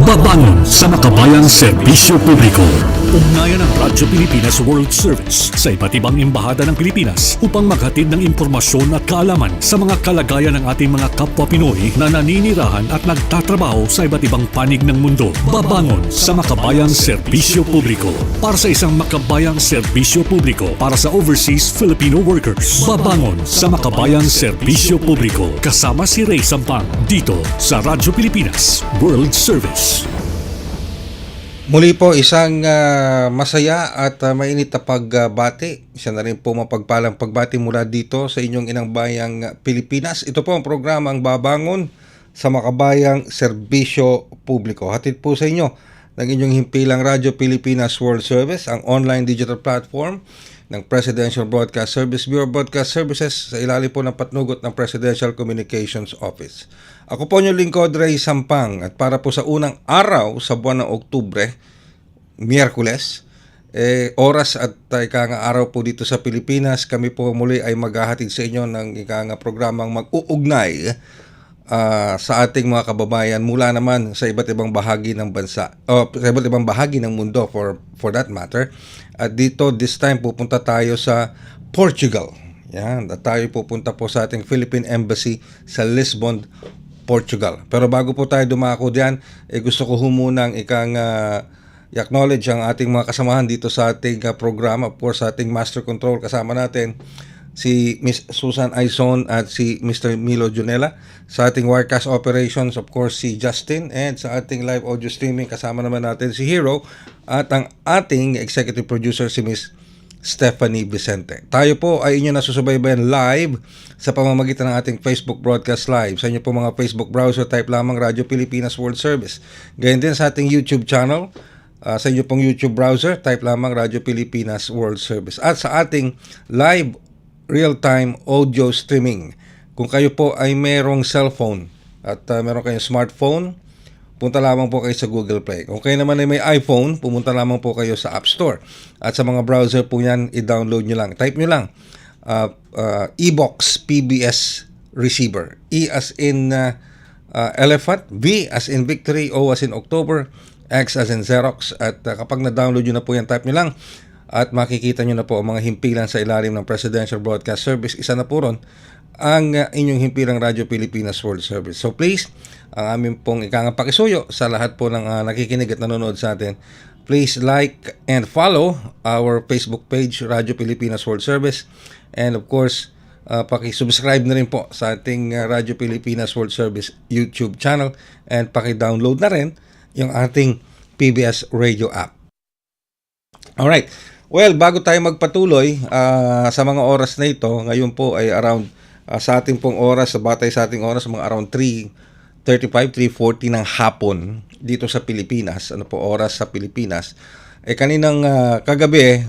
Babangon sa makabayang serbisyo publiko. Ugnayan ang Radyo Pilipinas World Service sa iba't ibang embahada ng Pilipinas upang maghatid ng impormasyon at kaalaman sa mga kalagayan ng ating mga kapwa Pinoy na naninirahan at nagtatrabaho sa iba't ibang panig ng mundo. Babangon sa makabayang serbisyo publiko para sa isang makabayang serbisyo publiko para sa overseas Filipino workers. Babangon sa makabayang serbisyo publiko kasama si Ray Sampang dito sa Radyo Pilipinas World Service. Muli po isang masaya at mainit na pagbati. Isa na rin po mapagpalang pagbati mula dito sa inyong inang bayang Pilipinas. Ito po ang programang Babangon sa makabayang serbisyo publiko. Hatid po sa inyo ng inyong himpilang Radyo Pilipinas World Service, ang online digital platform ng Presidential Broadcast Service Bureau of Broadcast Services sa ilalim po ng patnugot ng Presidential Communications Office. Ako po yung lingkod, Ray Sampang, at para po sa unang araw sa buwan ng Oktubre, Miyerkules, oras at araw po dito sa Pilipinas, kami po muli ay maghahatid sa inyo ng programang mag-uugnay sa ating mga kababayan mula naman sa iba't ibang bahagi ng bansa o sa iba't ibang bahagi ng mundo for that matter. At dito this time pupunta tayo sa Portugal. Yan, at tayo pupunta po sa ating Philippine Embassy sa Lisbon, Portugal. Pero bago po tayo dumako diyan, gusto ko humunang i-acknowledge ang ating mga kasamahan dito sa ating programa. Of course, sa ating Master Control kasama natin si Miss Susan Aizon at si Mr. Milo Junela. Sa ating Wirecast Operations, of course, si Justin. And sa ating live audio streaming, kasama naman natin si Hero. At ang ating executive producer, si Miss Stephanie Vicente. Tayo po ay inyo nasusubaybayan live sa pamamagitan ng ating Facebook Broadcast Live. Sa inyo po mga Facebook browser, type lamang Radyo Pilipinas World Service. Ganyan din sa ating YouTube channel. Sa inyo pong YouTube browser, type lamang Radyo Pilipinas World Service. At sa ating live real-time audio streaming. Kung kayo po ay merong cellphone at meron kayong smartphone, punta lamang po kayo sa Google Play. Kung kayo naman ay may iPhone, pumunta lamang po kayo sa App Store. At sa mga browser po yan, i-download nyo lang. Type nyo lang, eBox PBS Receiver. E as in elephant, V as in victory, O as in October, X as in Xerox. At kapag na-download nyo na po yan, type nyo lang. At makikita nyo na po ang mga himpilan sa ilalim ng Presidential Broadcast Service. Isa na po ron ang inyong himpilang Radyo Pilipinas World Service. So please, ang aming pong pakisuyo sa lahat po ng nakikinig at nanonood sa atin, please like and follow our Facebook page, Radyo Pilipinas World Service. And of course, paki-subscribe na rin po sa ating Radyo Pilipinas World Service YouTube channel. And paki-download na rin yung ating PBS Radio app. Alright. Well, bago tayo magpatuloy sa mga oras na ito, ngayon po ay around sa ating pong oras, batay sa ating oras, mga around 3:35, 3:40 ng hapon dito sa Pilipinas. Ano po oras sa Pilipinas? Kaninang kagabi,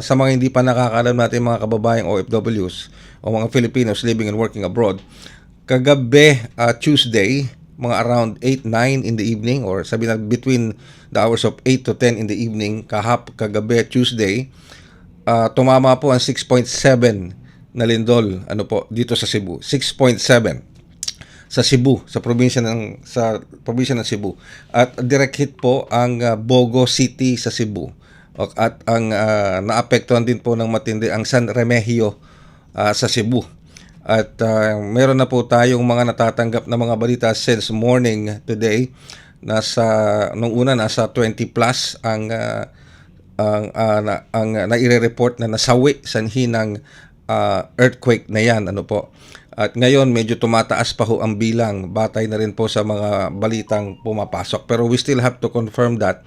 sa mga hindi pa nakakaalam natin mga kababayang OFWs o mga Filipinos living and working abroad, kagabi Tuesday, mga around 8-9 in the evening, or sabi na between the hours of 8 to 10 in the evening, kagabi Tuesday, tumama po ang 6.7 na lindol dito sa Cebu. 6.7 sa Cebu, sa probinsya ng Cebu. At direct hit po ang Bogo City sa Cebu. At ang naapektuhan din po ng matindi ang San Remigio sa Cebu. At meron na po tayong mga natatanggap na mga balita since morning today. Nung una nasa 20 plus ang naire-report na nasawi sanhi ng earthquake na yan. At ngayon medyo tumataas pa ho ang bilang, batay na rin po sa mga balitang pumapasok. Pero we still have to confirm that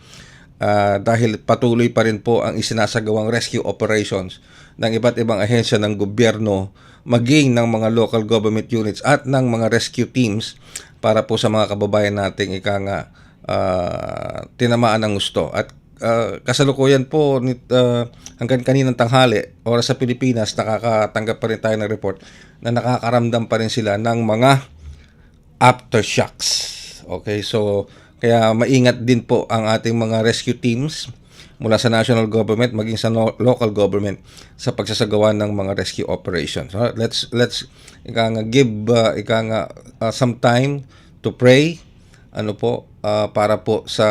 dahil patuloy pa rin po ang isinasagawang rescue operations ng iba't ibang ahensya ng gobyerno, maging ng mga local government units at ng mga rescue teams para po sa mga kababayan nating tinamaan ng gusto. At kasalukuyan po hanggang kaninang tanghali, oras sa Pilipinas, nakakatanggap pa rin tayo ng report na nakakaramdam pa rin sila ng mga aftershocks. Okay, so kaya maingat din po ang ating mga rescue teams mula sa national government maging sa local government sa pagsasagawa ng mga rescue operations. Let's give some time to pray para po sa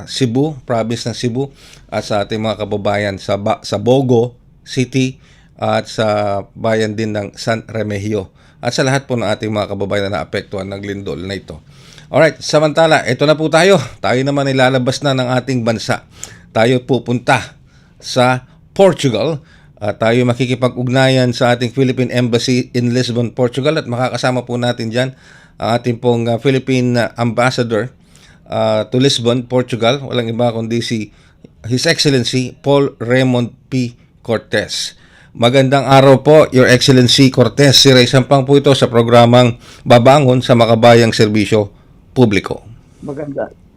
Cebu, province ng Cebu, at sa ating mga kababayan sa Bogo City at sa bayan din ng San Remigio, at sa lahat po ng ating mga kababayan na naapektuhan ng lindol na ito. Alright, samantala, ito na po tayo. Tayo naman ilalabas na ng ating bansa. Tayo pupunta sa Portugal. Tayo makikipag-ugnayan sa ating Philippine Embassy in Lisbon, Portugal, at makakasama po natin dyan ang ating pong Philippine Ambassador to Lisbon, Portugal. Walang iba kundi si His Excellency Paul Raymond P. Cortez. Magandang araw po, Your Excellency Cortez. Si Ray Sampang po ito sa programang Babangon sa Makabayang Serbisyo Publiko.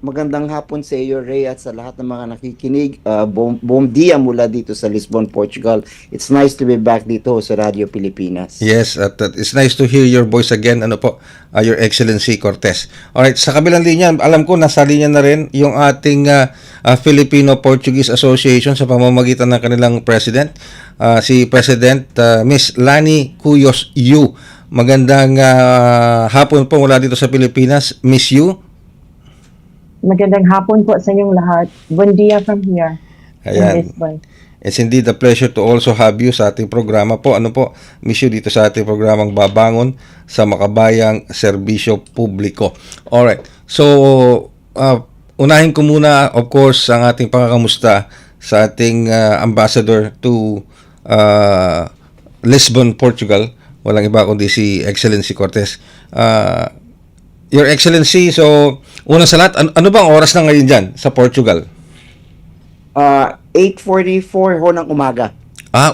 Magandang hapon sa iyo, Ray, at sa lahat ng mga nakikinig. Bom dia mula dito sa Lisbon, Portugal. It's nice to be back dito sa Radio Pilipinas. Yes, at it's nice to hear your voice again, Your Excellency Cortez. Alright, sa kabilang linya, alam ko nasa linya na rin yung ating Filipino-Portuguese Association sa pamamagitan ng kanilang president, si President Miss Lani Cuyos Yu. Magandang hapon po mula dito sa Pilipinas, Miss Yu. Magandang hapon po sa inyong lahat. Bon dia from here. Ayan. It's indeed a pleasure to also have you sa ating programa po. Miss you dito sa ating programang Babangon sa Makabayang Serbisyo Publiko. Alright. So, unahin ko muna, of course, ang ating pakakamusta sa ating ambassador to Lisbon, Portugal. Walang iba kundi si Excellency Cortez. Your Excellency, so una sa lahat, ano bang oras na ngayon dyan sa Portugal? 8:44 ho ng umaga.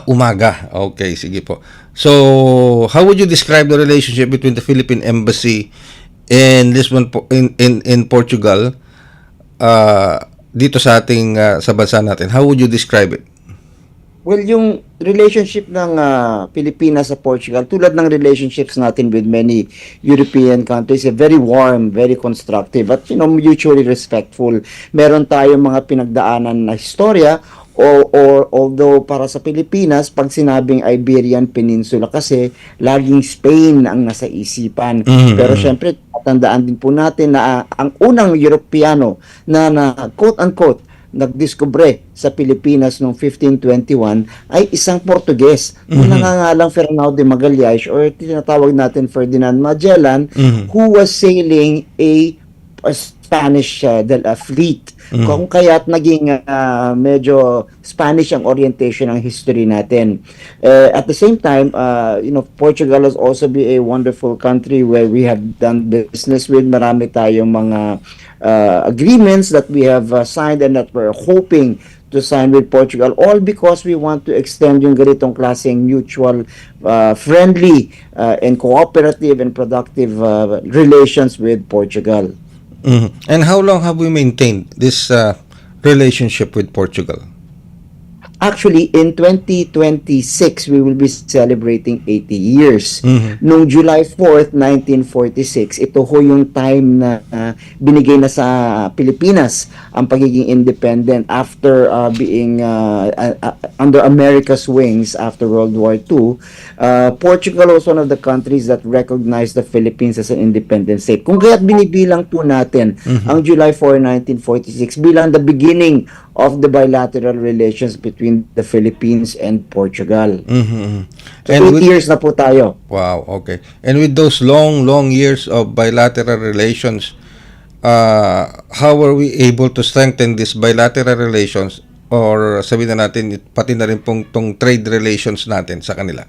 Umaga. Okay, sige po. So, how would you describe the relationship between the Philippine Embassy in Lisbon, in Portugal, dito sa ating sa bansa natin? How would you describe it? Well, yung relationship ng Pilipinas sa Portugal, tulad ng relationships natin with many European countries, very warm, very constructive, at mutually respectful. Meron tayong mga pinagdaanan na historia, or although para sa Pilipinas, pag sinabing Iberian Peninsula kasi, laging Spain ang nasa isipan. Pero syempre, tatandaan din po natin na ang unang Europeyano na quote-unquote, nagdiskubre sa Pilipinas noong 1521 ay isang Portuges na nangangalang Fernão de Magalhães, or tinatawag natin Ferdinand Magellan, who was sailing a Spanish fleet. Kung kaya't naging medyo Spanish ang orientation ng history natin. At the same time, Portugal has also been a wonderful country where we have done business with. Marami tayong mga agreements that we have signed and that we're hoping to sign with Portugal, all because we want to extend yung ganitong klaseng mutual, friendly, and cooperative and productive relations with Portugal. And how long have we maintained this relationship with Portugal? Actually, in 2026, we will be celebrating 80 years. Noong July 4th, 1946, ito ho yung time na binigay na sa Pilipinas ang pagiging independent after being under America's wings after World War II. Portugal was one of the countries that recognized the Philippines as an independent state. Kung kaya't binibilang po natin ang July 4, 1946 bilang the beginning of the bilateral relations between the Philippines and Portugal. So, And 8 years na po tayo. Wow, okay. And with those long years of bilateral relations, how were we able to strengthen these bilateral relations, or sabihin na natin, pati na rin pong tong trade relations natin sa kanila?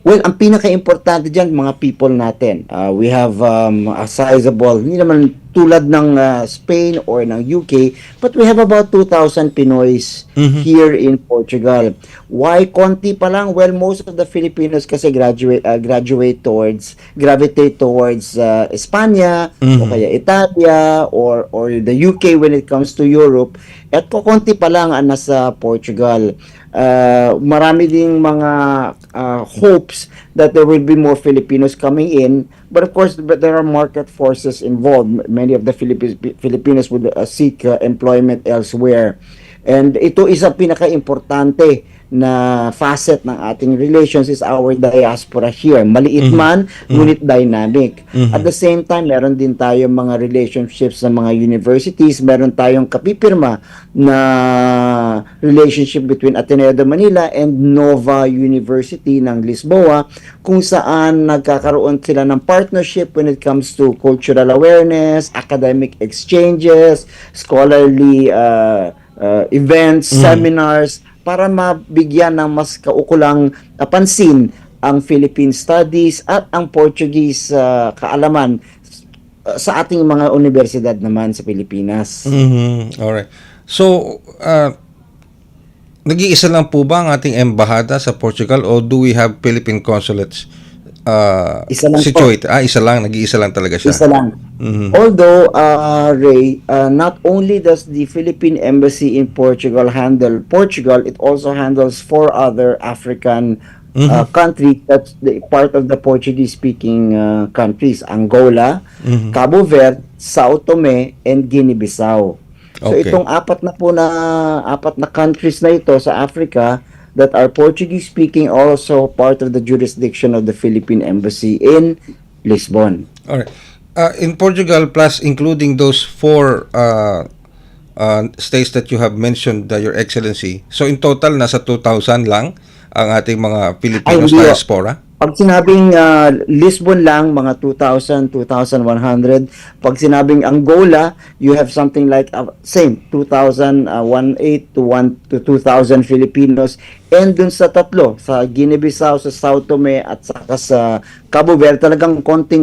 Well, ang pinaka-importante dyan, mga people natin. We have a sizable, hindi naman tulad ng Spain or ng UK, but we have about 2,000 Pinoys here in Portugal. Why konti pa lang? Well, most of the Filipinos kasi gravitate towards Espanya, o kaya Italia, or the UK when it comes to Europe. At konti pa lang ang nasa Portugal. Marami ding mga hopes that there will be more Filipinos coming in, but of course there are market forces involved. Many of the Filipinos would seek employment elsewhere, and ito isa pinaka-importante na facet ng ating relations is our diaspora here. Maliit man, ngunit dynamic. At the same time, meron din tayong mga relationships sa mga universities. Meron tayong kapipirma na relationship between Ateneo de Manila and Nova University ng Lisboa, kung saan nagkakaroon sila ng partnership when it comes to cultural awareness, academic exchanges, scholarly events, seminars, para mabigyan ng mas kaukulang pansin ang Philippine studies at ang Portuguese kaalaman sa ating mga universidad naman sa Pilipinas. Alright. So, nag-iisa lang po ba ang ating embahada sa Portugal o do we have Philippine consulates Isa lang po. situated? Isa lang. Nag-iisa lang talaga siya. Isa lang. Although, Ray, not only does the Philippine Embassy in Portugal handle Portugal, it also handles 4 other African countries that's part of the Portuguese-speaking countries. Angola, Cabo Verde, Sao Tome, and Guinea-Bissau. So Okay. itong apat na countries na ito sa Africa that are Portuguese-speaking also part of the jurisdiction of the Philippine Embassy in Lisbon. Alright. In Portugal, plus including those 4 states that you have mentioned, Your Excellency, so in total, nasa 2,000 lang ang ating mga Filipinos Ay, hindi. diaspora? Pag sinabing Lisbon lang, mga 2,000, 2,100. Pag sinabing Angola, you have something like, same, 2,018 to 2,000 Filipinos. And dun sa tatlo, sa Guinea-Bissau, sa Sao Tome, at saka sa Cabo Verde, talagang konti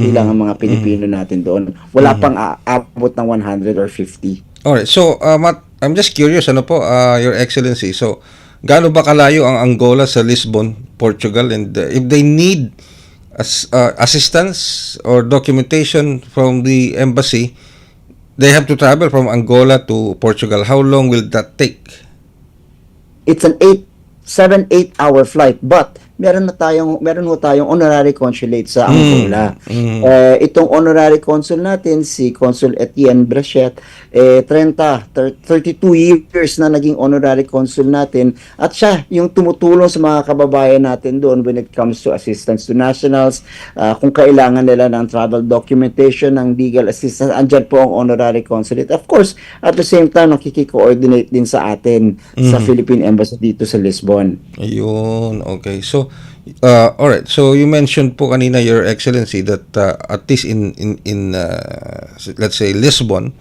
lang ang mga Pilipino natin doon. Wala pang aabot ng 100 or 50. Alright. So, I'm just curious, Your Excellency. So, gaano ba kalayo ang Angola sa Lisbon, Portugal? And if they need assistance or documentation from the embassy, they have to travel from Angola to Portugal. How long will that take? It's an 7-8 hour flight, but meron ho tayong honorary consulate sa Angola. Itong honorary consul natin, si Consul Etienne Brachet, 32 years na naging honorary consul natin, at siya yung tumutulong sa mga kababayan natin doon when it comes to assistance to nationals, kung kailangan nila ng travel documentation, ng legal assistance, andyan po ang honorary consulate. Of course, at the same time, nakiki-coordinate din sa atin sa Philippine Embassy dito sa Lisbon. Ayun, okay. So, alright. So, you mentioned po kanina, Your Excellency, that at least in let's say, Lisbon,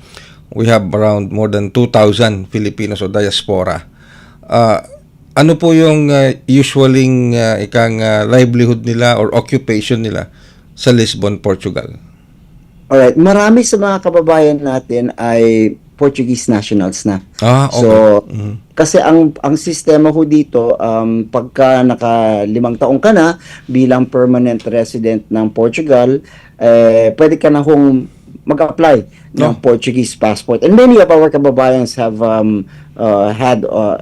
we have around more than 2,000 Filipinos o diaspora. Ano po yung usually livelihood nila or occupation nila sa Lisbon, Portugal? Alright, marami sa mga kababayan natin ay Portuguese nationals na. Okay. So, kasi ang sistema ho dito, pagka naka 5 taong ka na bilang permanent resident ng Portugal, pwede ka na hong mag-apply ng Portuguese passport. And many of our kababayans have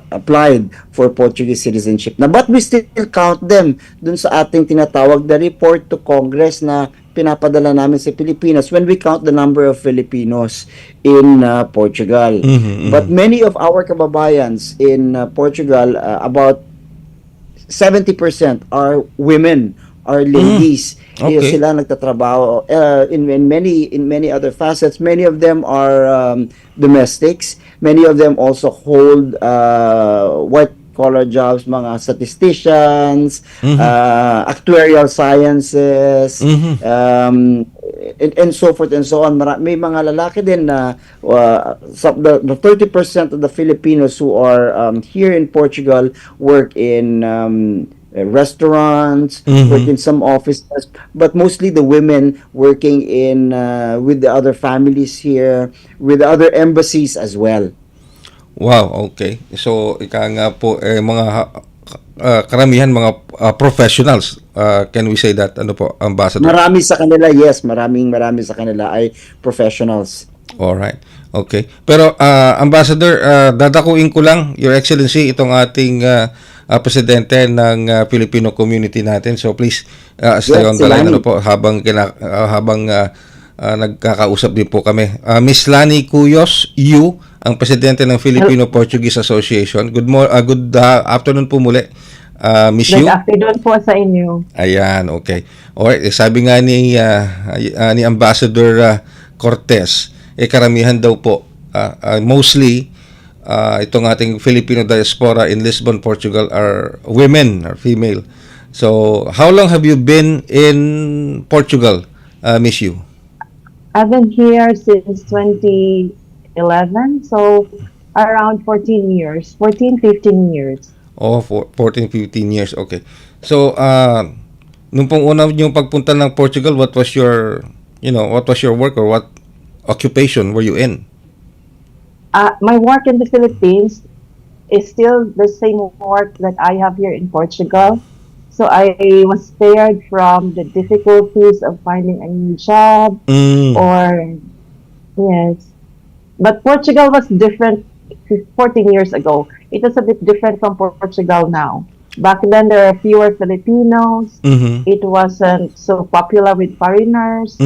applied for Portuguese citizenship na, but we still count them dun sa ating tinatawag na report to Congress na pinapadala namin sa Pilipinas when we count the number of Filipinos in Portugal. But many of our kababayans in Portugal, about 70% are women, are ladies. Okay. Sila nagtatrabaho in many other facets. Many of them are domestics. Many of them also hold white collar jobs, mga statisticians, actuarial sciences, and so forth and so on. May mga lalaki din na the 30% of the Filipinos who are here in Portugal work in restaurants, work in some offices, but mostly the women working in with the other families here, with the other embassies as well. Wow, okay. So, ika nga po, mga karamihan mga professionals, can we say that, Ambassador? Marami sa kanila, yes, marami sa kanila ay professionals. Alright, okay. Pero, Ambassador, dadakuin ko lang, Your Excellency, itong ating presidente ng Filipino community natin. So, please, stay on the line, habang nagkakausap din po kami. Miss Lani Cuyos, ang presidente ng Filipino-Portuguese Association. Good afternoon po muli, Miss Yu. Good afternoon po sa inyo. Ayan, okay. Alright, sabi nga ni Ambassador Cortez, karamihan daw po, mostly, itong ating Filipino diaspora in Lisbon, Portugal are women, or female. So, how long have you been in Portugal, Miss Yu? I've been here since 2011, so around 14 years, 14, 15 years. Oh, 14, 15 years. Okay. So, nung pong una yung pagpunta ng Portugal, what was your work or what occupation were you in? My work in the Philippines is still the same work that I have here in Portugal. So I was spared from the difficulties of finding a new job yes. But Portugal was different 14 years ago. It was a bit different from Portugal now. Back then, there were fewer Filipinos. It wasn't so popular with foreigners.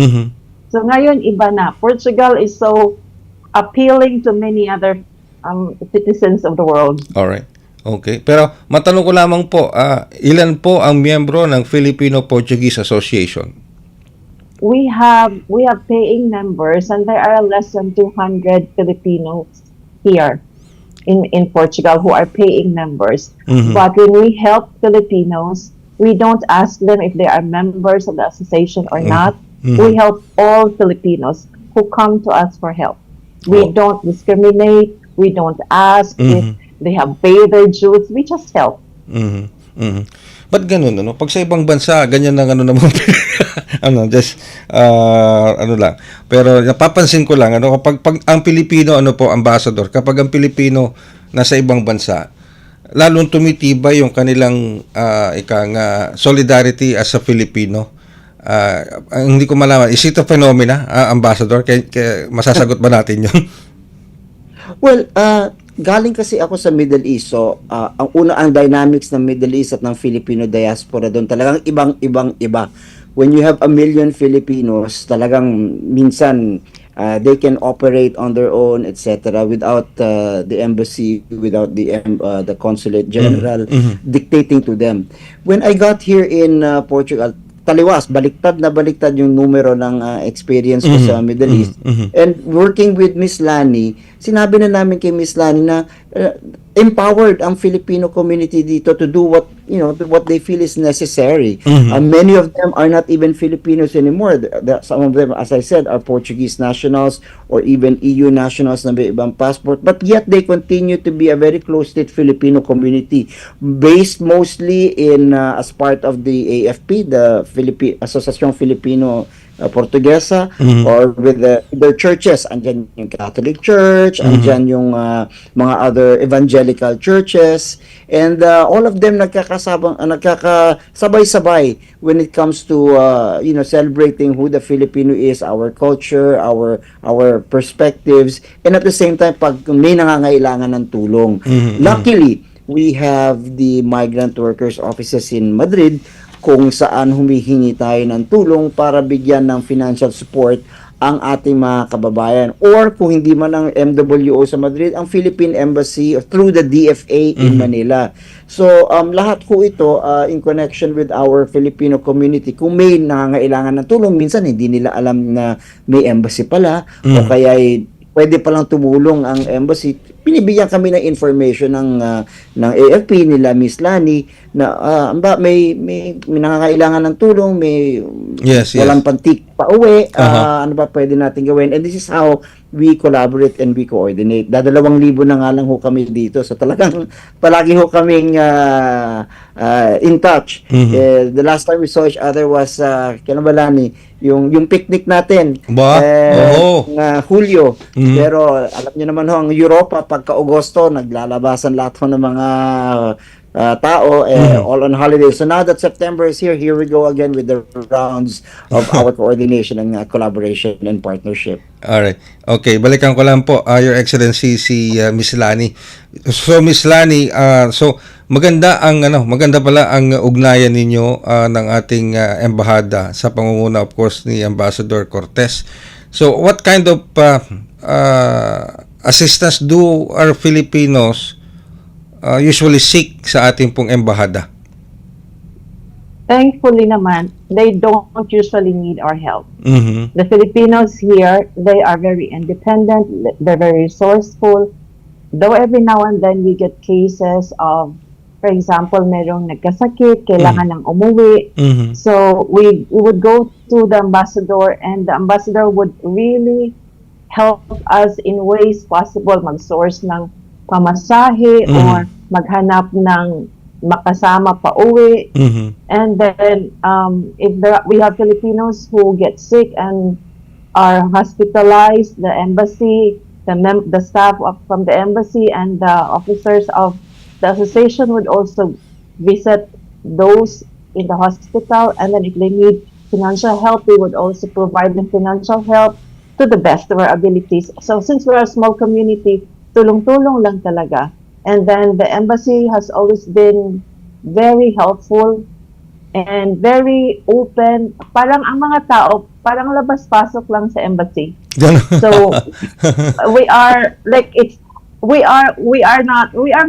So ngayon, iba na. Portugal is so appealing to many other citizens of the world. Alright. Okay. Pero matanong ko lamang po, ilan po ang miyembro ng Filipino-Portuguese Association? We have paying members, and there are less than 200 Filipinos here in Portugal who are paying members. But when we help Filipinos, we don't ask them if they are members of the association or not. We help all Filipinos who come to us for help. We don't discriminate. We don't ask if they have paid their dues. We just help. Ba't ganun, ano? Pag sa ibang bansa, ganyan ng naman, lang. Pero napapansin ko lang, kapag ang Pilipino, Ambassador, kapag ang Pilipino nasa ibang bansa, lalong tumitibay yung kanilang solidarity as a Filipino. Hindi ko malaman, is it a phenomena, Ambassador? Kaya masasagot ba natin yun? Well, galing kasi ako sa Middle East. So, ang dynamics ng Middle East at ng Filipino diaspora doon talagang iba. When you have 1 million Filipinos, talagang minsan they can operate on their own, etc. without the embassy, without the consulate general dictating to them. When I got here in Portugal, taliwas, baliktad yung numero ng experience ko sa Middle East. And working with Miss Lani, sinabi na namin kay Miss Lani na empowered ang Filipino community dito to do what they feel is necessary. Many of them are not even Filipinos anymore. Some of them, as I said, are Portuguese nationals or even EU nationals na may ibang passport, but yet they continue to be a very close-knit Filipino community based mostly in as part of the AFP, the Asociación Filipino Portuguesa, or with their churches. Andyan yung Catholic Church, andyan yung mga other evangelical churches, and all of them nagkakasabay-sabay when it comes to celebrating who the Filipino is, our culture, our perspectives, and at the same time pag may nangangailangan ng tulong. Luckily, we have the migrant workers offices in Madrid kung saan humihingi tayo ng tulong para bigyan ng financial support ang ating mga kababayan. Or kung hindi man ang MWO sa Madrid, ang Philippine Embassy through the DFA in Manila. So, lahat ko ito in connection with our Filipino community. Kung may nangangailangan ng tulong, minsan hindi nila alam na may embassy pala o kaya pwede palang tumulong ang embassy. Binibigyan kami ng information ng AFP nila, Miss Lani, na may nangangailangan ng tulong, may walang pantik pa uwi, ano ba pwede natin gawin? And this is how we collaborate and we coordinate. 2,200 na nga lang ho kami dito. So talagang palagi ho kaming in touch. The last time we saw each other was kailan ba, Lani? Yung picnic natin. Hulyo. Pero alam niyo naman ho, ang Europa pagka-Agosto naglalabasan lahat ho ng mga tao all on holiday. So now that September is here we go again with the rounds of our coordination and collaboration and partnership. Alright. Okay, balikan ko lang po, Your Excellency, si Miss Lani. So Miss Lani, so maganda pala ang ugnayan ninyo ng ating embahada sa pangunguna of course ni Ambassador Cortez. So what kind of assistance do our Filipinos usually seek sa ating pong embahada? Thankfully naman, they don't usually need our help. Mhm. The Filipinos here, they are very independent, they're very resourceful. Though every now and then we get cases of, for example, merong nagkasakit, kailangan ng umuwi. Mhm. So we would go to the ambassador, and the ambassador would really help us in ways possible, mag-source ng pamasahe or maghanap ng makasama pa uwi. Mhm. And then if we have Filipinos who get sick and are hospitalized, the embassy, the staff from the embassy and the officers of the association would also visit those in the hospital. And then if they need financial help, we would also provide them financial help to the best of our abilities. So since we're a small community, tulong-tulong lang talaga. And then the embassy has always been very helpful and very open. Parang ang mga tao, parang labas-pasok lang sa embassy. Ganun. So we are like we are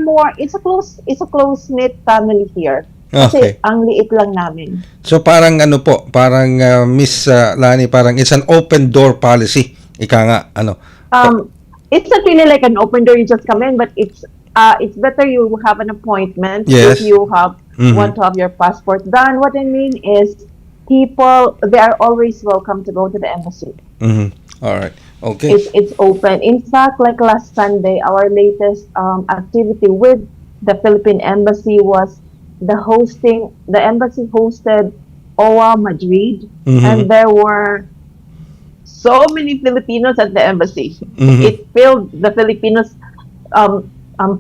more, it's a close knit family here. Kasi Okay. ang liit lang namin. So parang ano po, parang Miss Lani, parang it's an open door policy. Ika nga, ano. It's not really like an open door, you just come in, but it's better you have an appointment Yes. if you want to have your passport done. What I mean is people, they are always welcome to go to the embassy. Mhm. All right. Okay. It's open. In fact, like last Sunday, our latest activity with the Philippine Embassy was the embassy hosted OWA Madrid, and there were so many Filipinos at the embassy. It filled the Filipinos,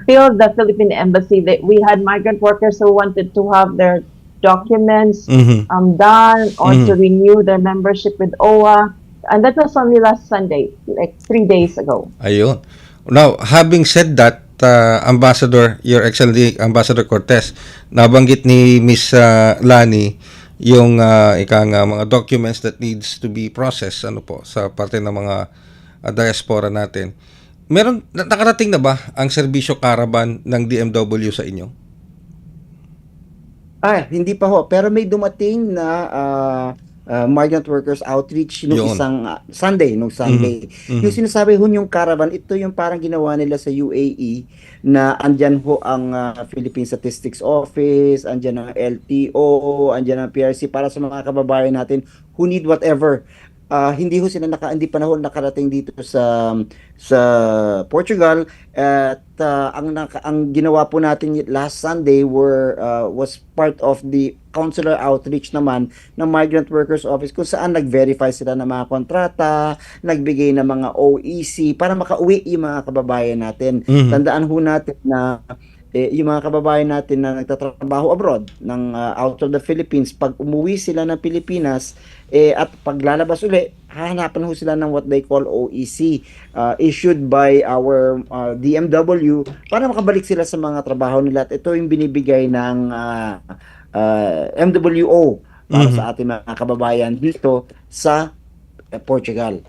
filled the Philippine embassy. We had migrant workers who wanted to have their documents done or to renew their membership with OWA. And that was only last Sunday, like 3 days ago. Ayun. Now, having said that, Ambassador, Your Excellency Ambassador Cortez, nabanggit ni Miss Lani yung mga documents that needs to be processed sa parte ng mga diaspora natin. Nakarating na ba ang serbisyo caravan ng DMW sa inyo? Hindi pa ho, pero may dumating na migrant workers outreach nung Yun. isang Sunday. Yung sinasabi ho yung caravan, ito yung parang ginawa nila sa UAE na andyan ho ang Philippine Statistics Office, andyan ang LTO, andyan ang PRC para sa mga kababayan natin who need whatever. Hindi ho sila hindi pa na ho nakarating dito sa Portugal at ang ginawa po natin last Sunday was part of the consular outreach naman ng Migrant Workers Office kung saan nag-verify sila ng mga kontrata, nagbigay ng mga OEC para makauwi yung mga kababayan natin. Tandaan ho natin na yung mga kababayan natin na nagtatrabaho abroad out of the Philippines, pag umuwi sila ng Pilipinas at paglalabas uli, hahanapan ho sila ng what they call OEC issued by our DMW para makabalik sila sa mga trabaho nila. At ito yung binibigay ng MWO para sa ating mga kababayan dito sa Portugal.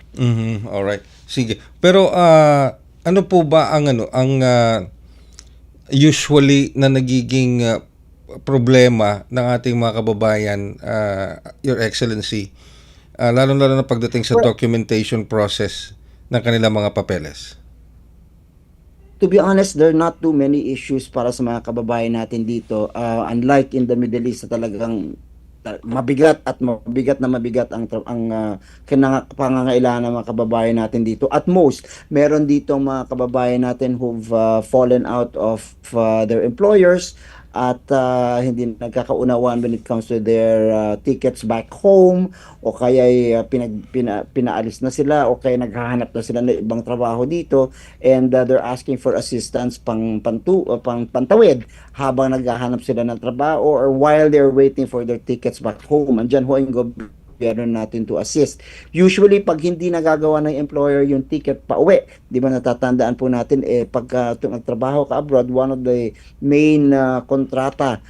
Alright. Sige. Pero ano po ba ang usually na nagiging problema ng ating mga kababayan, Your Excellency, lalo-lalo na pagdating sa documentation process ng kanilang mga papeles? To be honest, there are not too many issues para sa mga kababayan natin dito. Unlike in the Middle East na talagang mabigat ang pangangailangan ng mga kababayan natin dito. At most, meron dito mga kababayan natin who've fallen out of their employers at hindi nagkakaunawaan when it comes to their tickets back home, o kaya pinaalis na sila, o kaya naghahanap na sila ng ibang trabaho dito, and they're asking for assistance pantawid habang naghahanap sila ng trabaho or while they're waiting for their tickets back home. Andyan ho yung gobyerno natin to assist. Usually, pag hindi nagagawa ng employer yung ticket pa uwi, di ba natatandaan po natin, pag nagtrabaho ka abroad, one of the main kontrata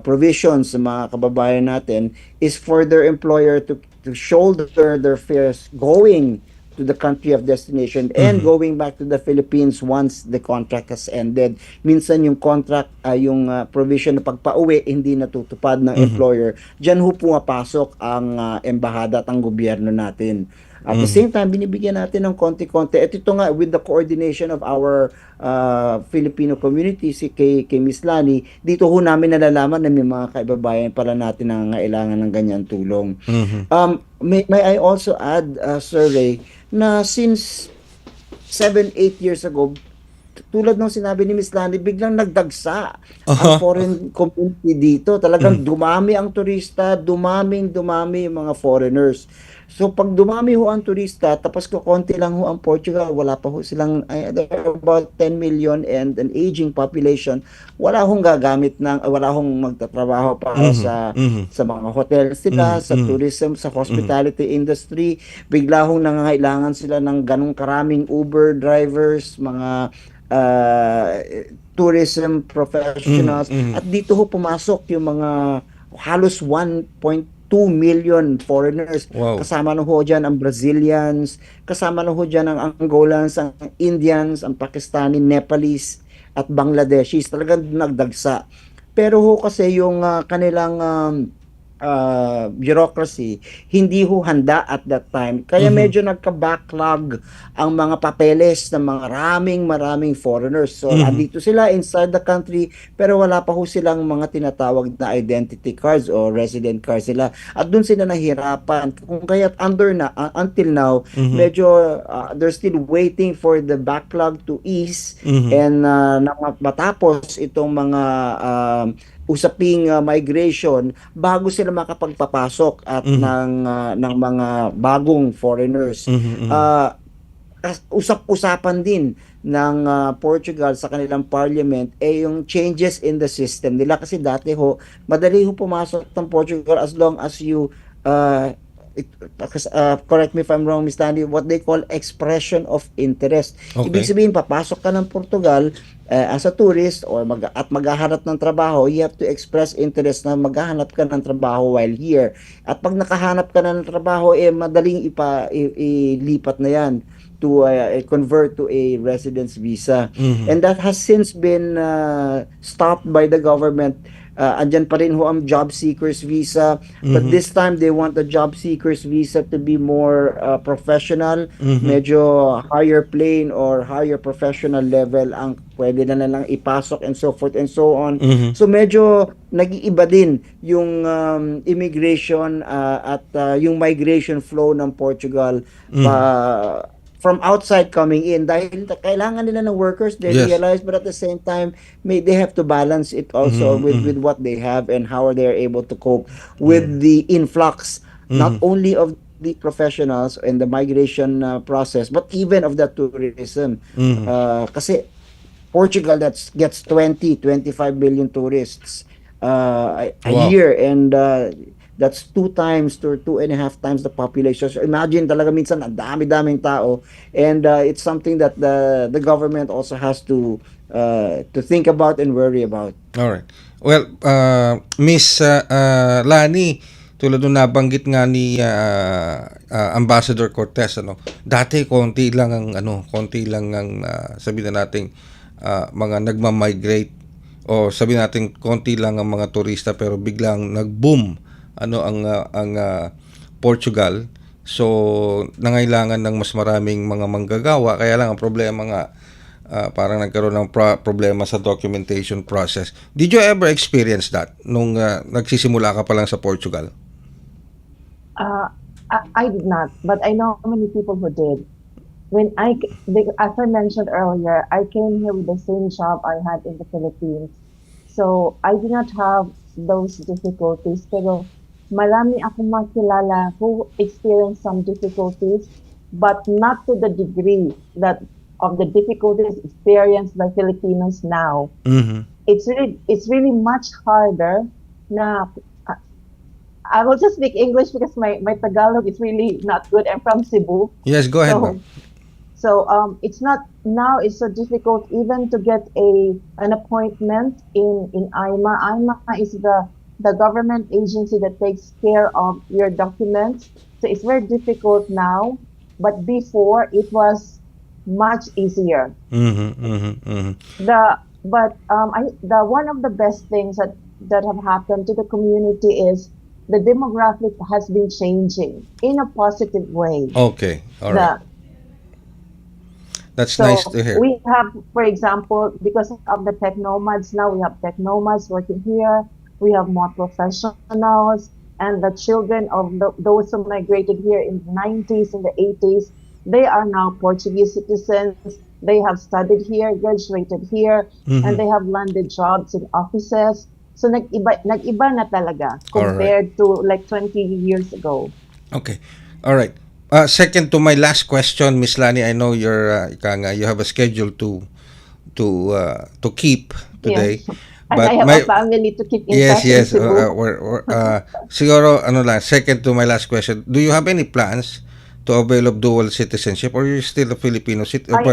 provisions sa mga kababayan natin is for their employer to shoulder their fares going to the country of destination and going back to the Philippines once the contract has ended. Minsan yung contract, yung provision na pagpauwi hindi natutupad ng employer. Diyan ho pumapasok ang embahada at ang gobyerno natin. At the same time, binibigyan natin ng konti-konti. At ito nga, with the coordination of our Filipino community, kay Miss Lani, dito ho namin nalalaman na may mga kaibabayan pala natin na nangangailangan ng ganyan tulong. May I also add, Sir Ray, na since 7-8 years ago, tulad ng sinabi ni Miss Lani, biglang nagdagsa ang foreign community dito. Talagang dumami ang turista, dumami yung mga foreigners. So pag dumami ho ang turista, tapos konti lang ho ang Portugal, wala pa ho silang there are about 10 million and an aging population. Wala hong gagamit wala hong magtatrabaho pa sa mga hotels sila, sa tourism, sa hospitality industry. Bigla hong nangangailangan sila ng ganung karaming Uber drivers, mga tourism professionals. At dito ho pumasok yung mga halos 1.2 million foreigners. Wow. Kasama na ho dyan ang Brazilians, kasama na ho dyan ang Angolans, ang Indians, ang Pakistani, Nepalese, at Bangladeshis. Talagang nagdagsa. Pero ho kasi yung kanilang bureaucracy, hindi ho handa at that time. Kaya medyo nagka-backlog ang mga papeles ng mga maraming foreigners. So, andito sila inside the country, pero wala pa ho silang mga tinatawag na identity cards o resident cards sila. At dun sila nahirapan. Kung kaya until now, medyo they're still waiting for the backlog to ease and matapos itong mga usaping migration bago sila makapagpapasok at ng mga bagong foreigners. Usap-usapan din ng Portugal sa kanilang parliament yung changes in the system nila, kasi dati ho madali ho pumasok ng Portugal as long as you correct me if I'm wrong, Miss Tandy, what they call expression of interest. Okay. Ibig sabihin, papasok ka ng Portugal as a tourist or maghahanap ng trabaho, you have to express interest na maghahanap ka ng trabaho while here. At pag nakahanap ka na ng trabaho, madaling ilipat na yan to convert to a residence visa. And that has since been stopped by the government. Andyan pa rin ho ang job seekers visa, but this time they want the job seekers visa to be more professional, medyo higher plane or higher professional level ang pwede na lang ipasok and so forth and so on. So medyo nag-iiba din yung immigration at yung migration flow ng Portugal from outside coming in, dahil kailangan nila ng workers, they realize, but at the same time they have to balance it also with what they have and how they are able to cope with the influx not only of the professionals and the migration process, but even of the tourism. Kasi Portugal gets 20-25 million tourists a year, and that's 2 times to 2.5 times the population. So imagine, talaga minsan ang dami-daming tao, and it's something that the government also has to think about and worry about. All right. Well, Miss Lani, tulad nung nabanggit nga ni Ambassador Cortez, dati konti lang ang sabihin na nating mga nagma-migrate, o sabihin natin konti lang ang mga turista, pero biglang nag-boom ang Portugal. So nangailangan ng mas maraming mga manggagawa, kaya lang ang problema nga parang nagkaroon ng problema sa documentation process. Did you ever experience that nung nagsisimula ka pa lang sa Portugal? I did not, but I know many people who did. As I mentioned earlier, I came here with the same job I had in the Philippines. So I did not have those difficulties, pero marami akong makilala who experienced some difficulties, but not to the degree that of the difficulties experienced by Filipinos now. It's really much harder. I will just speak English because my Tagalog is really not good. I'm from Cebu. Yes, go ahead, ma'am. So it's not now. It's so difficult even to get an appointment in AIMA. AIMA is the government agency that takes care of your documents. So it's very difficult now but before it was much easier. The one of the best things that have happened to the community is the demographic has been changing in a positive way. Okay, all right. The, That's so nice to hear. we have, for example, because of the tech nomads now, we have tech nomads working here. We have more professionals, and the children of those who migrated here in the 90s, in the 80s, they are now Portuguese citizens. They have studied here, graduated here, and they have landed jobs in offices. So nag-iba na talaga compared to like 20 years ago. Okay. All right. Second to my last question, Miss Lani, I know you have a schedule to keep today. Yes. And I have a family to keep in touch. Yes. Siguro, second to my last question, do you have any plans to avail of dual citizenship, or you're still a Filipino citizen?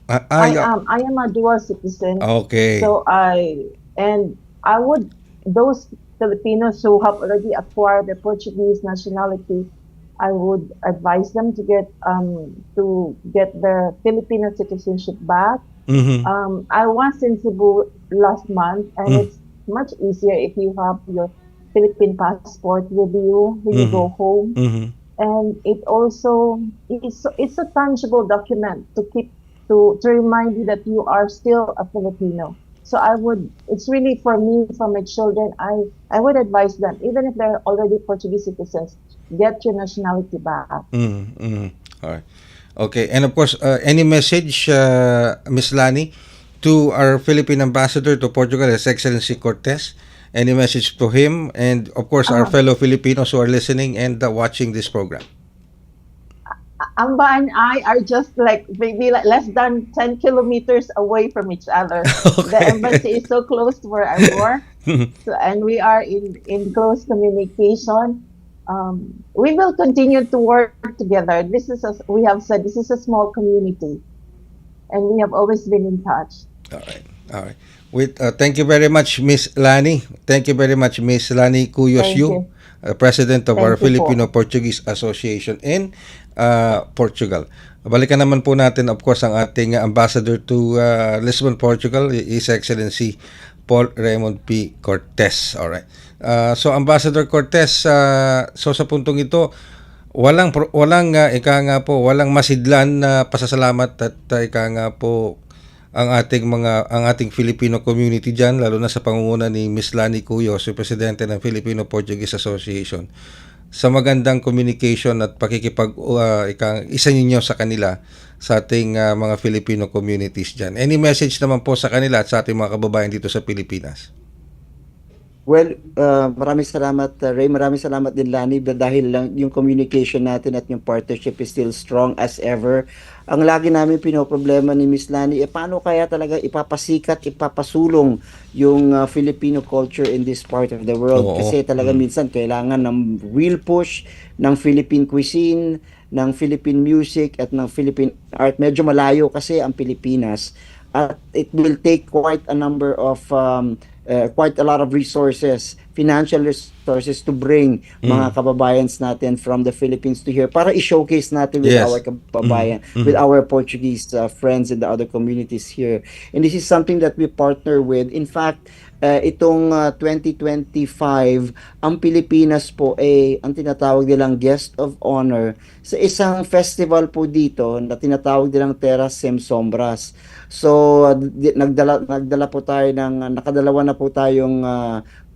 I am a dual citizen. Okay. So those Filipinos who have already acquired the Portuguese nationality, I would advise them to get their Filipino citizenship back. I was in Cebu last month, and it's much easier if you have your Philippine passport with you when you go home. And it also it's a tangible document to remind you that you are still a Filipino. So it's really for me, for my children, I would advise them, even if they're already Portuguese citizens, get your nationality back. All right. Okay. And of course, any message, Miss Lani, to our Philippine ambassador to Portugal, His Excellency Cortez? Any message to him, and of course our fellow Filipinos who are listening and watching this program? Amba and I are just like maybe less than 10 kilometers away from each other. Okay. The embassy is so close to where I work, and we are in close communication. We will continue to work together. We have said this is a small community, and we have always been in touch. All right. Thank you very much, Miss Lani. Thank you very much, Miss Lani Cuyos Thank Yu, you. President of Thank our you po. Filipino-Portuguese Association in Portugal. Balikan naman po natin, of course, ang ating ambassador to Lisbon, Portugal, His Excellency Paul Raymond P. Cortez. All right. So, Ambassador Cortez, so sa puntong ito, walang walang masidlan na pasasalamat at ika nga po ang ating Filipino community diyan, lalo na sa pangunguna ni Miss Lani Cuyos, si presidente ng Filipino-Portuguese Association, sa magandang communication at isa ninyo sa kanila sa ating mga Filipino communities diyan. Any message naman po sa kanila at sa ating mga kababayan dito sa Pilipinas? Well, maraming salamat, Ray. Maraming salamat din, Lani, dahil lang yung communication natin at yung partnership is still strong as ever. Ang lagi namin pinoproblema ni Miss Lani, paano kaya talaga ipapasikat, ipapasulong yung Filipino culture in this part of the world? Oo. Kasi talaga minsan kailangan ng real push ng Philippine cuisine, ng Philippine music, at ng Philippine art. Medyo malayo kasi ang Pilipinas. At it will take quite a lot of resources, financial resources to bring mga kababayans natin from the Philippines to here para i-showcase natin with our kababayan, with our Portuguese friends in the other communities here. And this is something that we partner with. In fact, itong 2025, ang Pilipinas po ay ang tinatawag nilang guest of honor sa isang festival po dito na tinatawag nilang Terra Sem Sombras. So nakadalawa na po tayong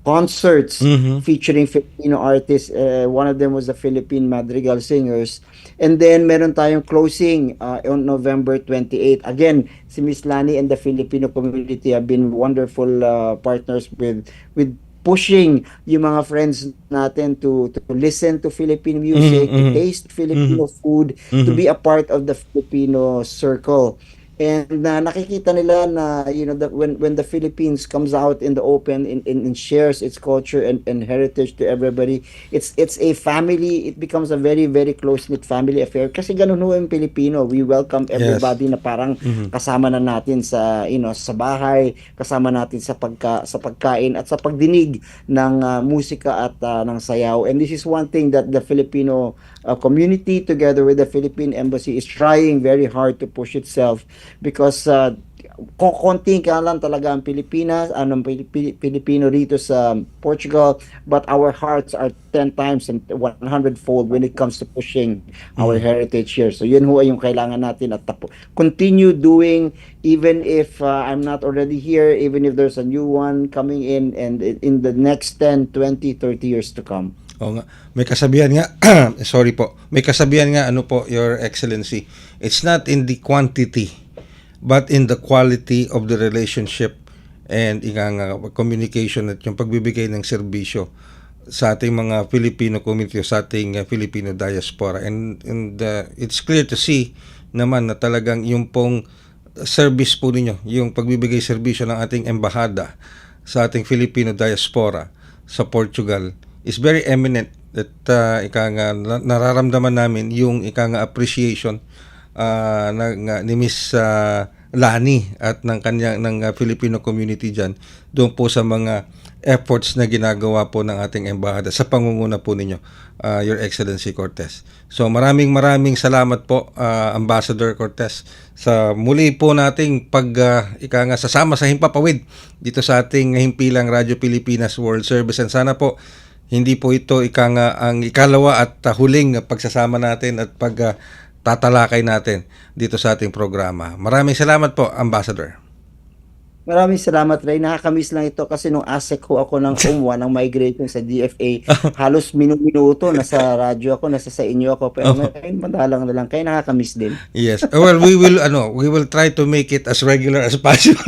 concerts featuring Filipino artists. One of them was the Philippine Madrigal Singers. And then meron tayong closing on November 28. Again, si Miss Lani and the Filipino community have been wonderful partners with pushing yung mga friends natin to listen to Philippine music, to taste Filipino food, to be a part of the Filipino circle. And nakikita nila na when the Philippines comes out in the open and shares its culture and heritage to everybody, it's a family. It becomes a very very close knit family affair. Kasi ganun ho yung Pilipino. We welcome everybody na parang kasama na natin sa sa bahay, kasama natin sa pagkain at sa pagdinig ng musika at ng sayaw. And this is one thing that the Filipino community together with the Philippine Embassy is trying very hard to push itself, because konting ka lang talaga ang Pilipinas, Pilipino rito sa Portugal, but our hearts are 10 times and 100-fold when it comes to pushing our heritage here. So yun ho ay yung kailangan natin at continue doing, even if I'm not already here, even if there's a new one coming in, and in the next 10, 20, 30 years to come. Oo nga. May kasabihan nga, sorry po, may kasabihan nga, Your Excellency, it's not in the quantity, but in the quality of the relationship and communication at yung pagbibigay ng serbisyo sa ating mga Filipino community, sa ating Filipino diaspora. And it's clear to see naman na talagang yung pong service po ninyo, yung pagbibigay serbisyo ng ating embahada sa ating Filipino diaspora sa Portugal is very eminent, that nararamdaman namin yung appreciation ni Miss Lani at ng Filipino community diyan doon po sa mga efforts na ginagawa po ng ating embahada sa pangunguna po ninyo, Your Excellency Cortez. So maraming salamat po, Ambassador Cortez, sa muli po nating sasama sa himpapawid dito sa ating himpilang Radyo Pilipinas World Service. And sana po hindi po ito ang ikalawa at huling pagsasama natin at tatalakay natin dito sa ating programa. Maraming salamat po, Ambassador. Maraming salamat, Ray. Nakakamiss lang ito kasi nung ASEC ho ako ng UMWA, ng migration sa DFA, halos minuto nasa radyo ako, nasa sa inyo ako, pero ngayon madalang na lang, kaya nakakamiss din. Yes. Well, we will try to make it as regular as possible.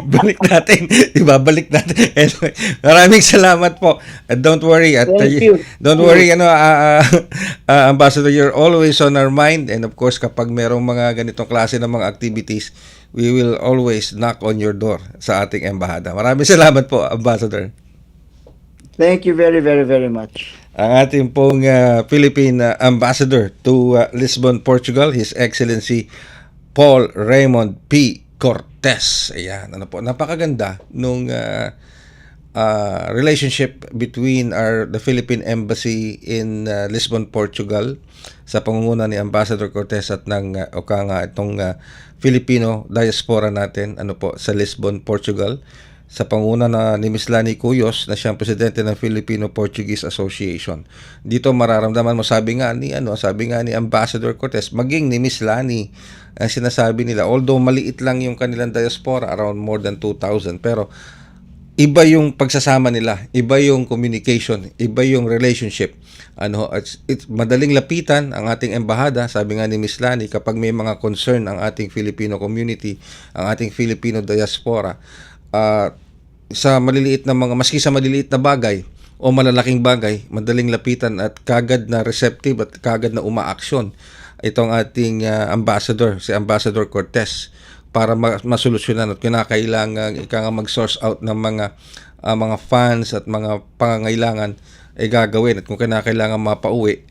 Balik natin. Ibabalik natin. Anyway, maraming salamat po. Don't worry. Thank you. Don't worry, Ambassador, you're always on our mind. And of course, kapag merong mga ganitong klase ng mga activities, we will always knock on your door sa ating embahada. Maraming salamat po, Ambassador. Thank you very, very, very much. Ang ating pong Philippine Ambassador to Lisbon, Portugal, His Excellency Paul Raymond P. Cortez. Ayan, po, napakaganda nung relationship between the Philippine Embassy in Lisbon, Portugal, sa pangunguna ni Ambassador Cortez at itong Filipino diaspora natin sa Lisbon, Portugal, sa pangunguna ni Miss Lani Cuyos, na siyang presidente ng Filipino-Portuguese Association. Dito mararamdaman mo, sabi nga ni Ambassador Cortez, maging ni Miss Lani, ang sinasabi nila, although maliit lang yung kanilang diaspora, around more than 2,000, pero iba yung pagsasama nila, iba yung communication, iba yung relationship. It's madaling lapitan ang ating embahada, sabi nga ni Miss Lani, kapag may mga concern ang ating Filipino community, ang ating Filipino diaspora, maski sa maliliit na bagay o malalaking bagay, madaling lapitan at kagad na receptive at kagad na umaaksyon itong ating ambassador, si Ambassador Cortez, para masolusyonan at kinakailangan mag-source out ng mga funds at mga pangangailangan gagawin, at kung kinakailangan mapauwi,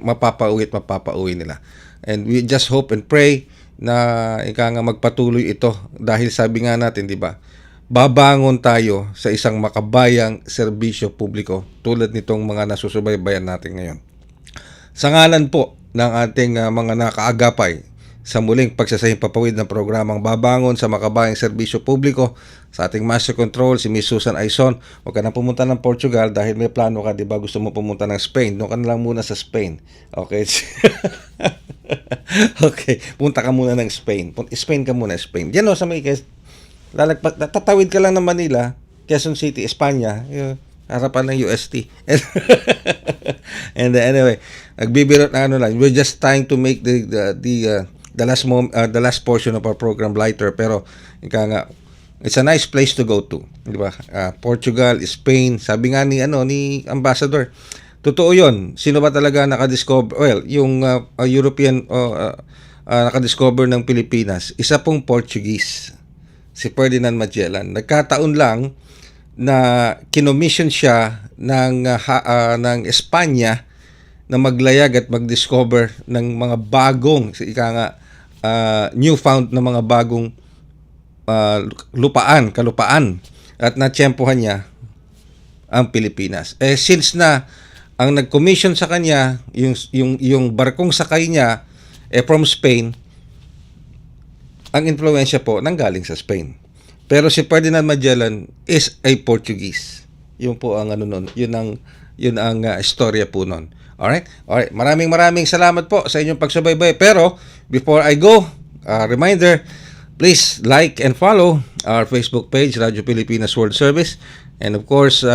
mapapauwi at mapapauwi nila. And we just hope and pray na magpatuloy ito, dahil sabi nga natin, di ba, babangon tayo sa isang makabayang serbisyo publiko tulad nitong mga nasusubaybayan natin ngayon. Sa ngalan po ng ating mga nakaagapay sa muling pagsasahimpapawid ng programang Babangon sa Makabayang Serbisyo Publiko, sa ating Master Control, si Miss Susan Aizon, huwag ka na pumunta ng Portugal dahil may plano ka, di ba? Gusto mo pumunta ng Spain. Doon ka na lang muna sa Spain. Okay? Okay, punta ka muna ng Spain. Spain ka muna, Spain. Diyan sa may tatawid ka lang ng Manila, Quezon City, Espanya, harapan ng UST. And anyway, nagbibiro na lang. We're just trying to make the last portion of our program lighter, pero it's a nice place to go to, di ba? Portugal, Spain, sabi nga ni Ambassador, totoo 'yon. Sino ba talaga nakadiscover? Well, yung European nakadiscover ng Pilipinas, isa pong Portuguese, si Ferdinand Magellan. Nagkataon lang na kinomission siya ng Espanya na maglayag at mag-discover ng mga bagong, newfound na mga bagong kalupaan at natsyempohan niya ang Pilipinas. Since na ang nag-commission sa kanya, yung barkong sakay niya from Spain, ang influensya po nanggaling sa Spain. Pero si Ferdinand Magellan is a Portuguese. Yun po ang nun, yun ang istorya po nun. Alright? Maraming salamat po sa inyong pagsubaybay. Pero before I go, reminder, please like and follow our Facebook page, Radyo Pilipinas World Service. And of course,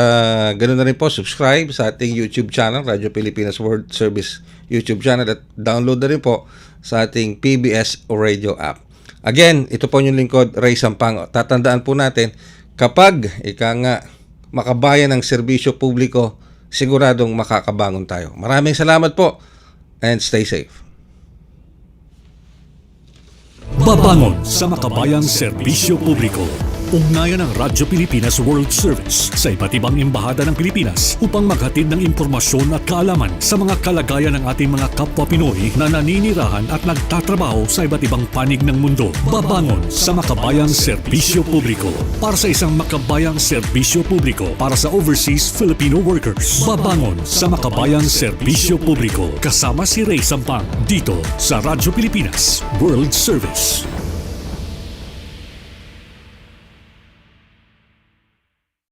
ganoon na rin po, subscribe sa ating YouTube channel, Radyo Pilipinas World Service YouTube channel, at download na rin po sa ating PBS Radio app. Again, ito po yung lingkod, Ray Sampang. Tatandaan po natin, kapag makabayan ng serbisyo publiko, siguradong makakabangon tayo. Maraming salamat po and stay safe. Babangon sa makabayang serbisyo publiko. Ugnayan ng Radyo Pilipinas World Service sa iba't ibang embahada ng Pilipinas upang maghatid ng impormasyon at kaalaman sa mga kalagayan ng ating mga kapwa Pinoy na naninirahan at nagtatrabaho sa iba't ibang panig ng mundo. Babangon sa makabayang serbisyo publiko. Para sa isang makabayang serbisyo publiko para sa overseas Filipino workers. Babangon sa makabayang serbisyo publiko. Kasama si Ray Sampang dito sa Radyo Pilipinas World Service.